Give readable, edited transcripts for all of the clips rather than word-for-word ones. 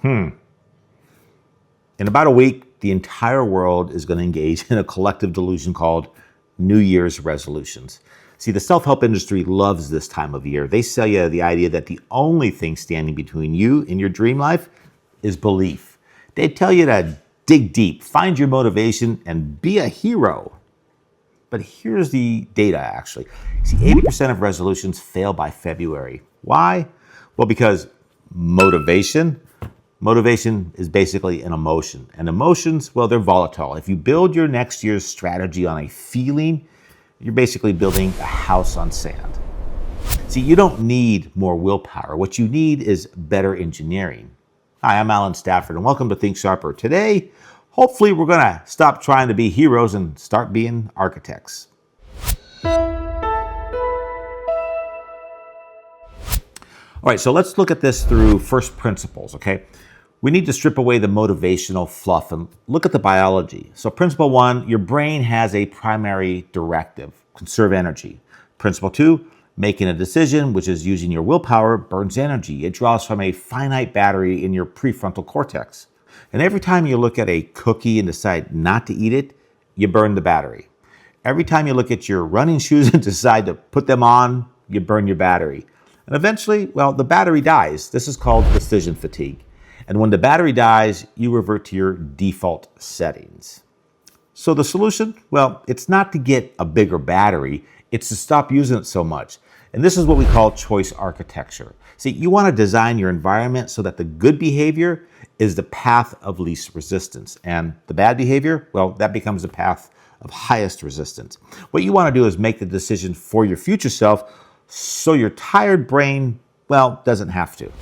In about a week, the entire world is going to engage in a collective delusion called New Year's resolutions. See, the self-help industry loves this time of year. They sell you the idea that the only thing standing between you and your dream life is belief. They tell you to dig deep, find your motivation, and be a hero. But here's the data, actually. See, 80% of resolutions fail by February. Why? Well, because motivation is basically an emotion. And emotions, well, they're volatile. If you build your next year's strategy on a feeling, you're basically building a house on sand. See, you don't need more willpower. What you need is better engineering. Hi, I'm Stafford, and welcome to Think Sharper. Today, hopefully we're gonna stop trying to be heroes and start being architects. All right, so let's look at this through first principles, okay? We need to strip away the motivational fluff and look at the biology. So principle 1, your brain has a primary directive, conserve energy. Principle 2, making a decision, which is using your willpower, burns energy. It draws from a finite battery in your prefrontal cortex. And every time you look at a cookie and decide not to eat it, you burn the battery. Every time you look at your running shoes and decide to put them on, you burn your battery. And eventually, well, the battery dies. This is called decision fatigue. And when the battery dies, you revert to your default settings. So the solution, well, it's not to get a bigger battery, it's to stop using it so much. And this is what we call choice architecture. See, you want to design your environment so that the good behavior is the path of least resistance. And the bad behavior, well, that becomes the path of highest resistance. What you want to do is make the decision for your future self so your tired brain, well, doesn't have to.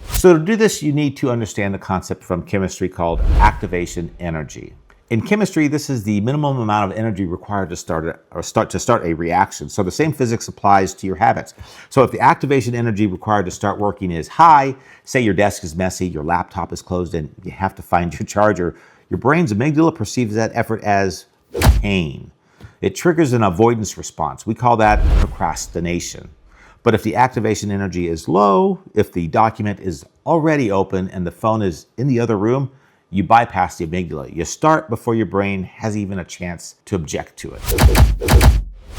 So to do this, you need to understand the concept from chemistry called activation energy. In chemistry, this is the minimum amount of energy required to start a reaction. So the same physics applies to your habits. So if the activation energy required to start working is high, say your desk is messy, your laptop is closed, and you have to find your charger, your brain's amygdala perceives that effort as pain. It triggers an avoidance response. We call that procrastination. But if the activation energy is low, if the document is already open and the phone is in the other room, you bypass the amygdala. You start before your brain has even a chance to object to it.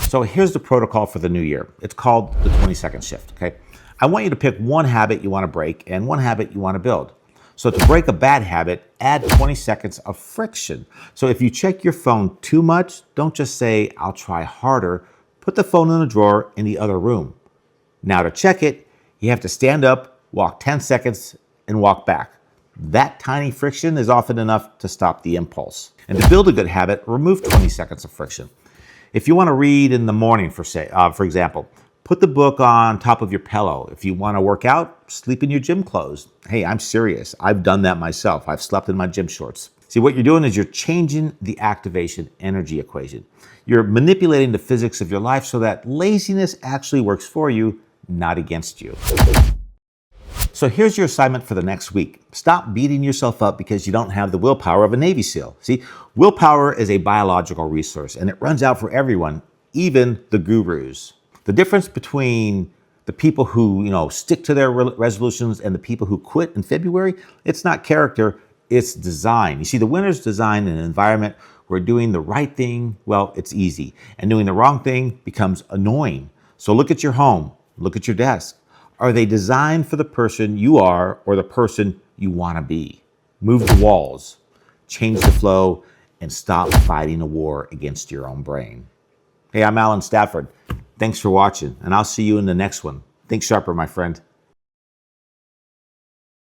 So here's the protocol for the new year. It's called the 20-second shift, okay? I want you to pick one habit you want to break and one habit you want to build. So to break a bad habit, add 20 seconds of friction. So if you check your phone too much, don't just say, I'll try harder. Put the phone in a drawer in the other room. Now to check it, you have to stand up, walk 10 seconds, and walk back. That tiny friction is often enough to stop the impulse. And to build a good habit, remove 20 seconds of friction. If you want to read in the morning, for example, put the book on top of your pillow. If you want to work out, sleep in your gym clothes. Hey, I'm serious. I've done that myself. I've slept in my gym shorts. See, what you're doing is you're changing the activation energy equation. You're manipulating the physics of your life so that laziness actually works for you, not against you. So here's your assignment for the next week. Stop beating yourself up because you don't have the willpower of a Navy SEAL. See, willpower is a biological resource and it runs out for everyone, even the gurus. The difference between the people who, stick to their resolutions and the people who quit in February, it's not character, it's design. You see, the winners design an environment where doing the right thing, well, it's easy. And doing the wrong thing becomes annoying. So look at your home, look at your desk. Are they designed for the person you are or the person you want to be? Move the walls, change the flow, and stop fighting a war against your own brain. Hey, I'm Stafford. Thanks for watching, and I'll see you in the next one. Think sharper, my friend.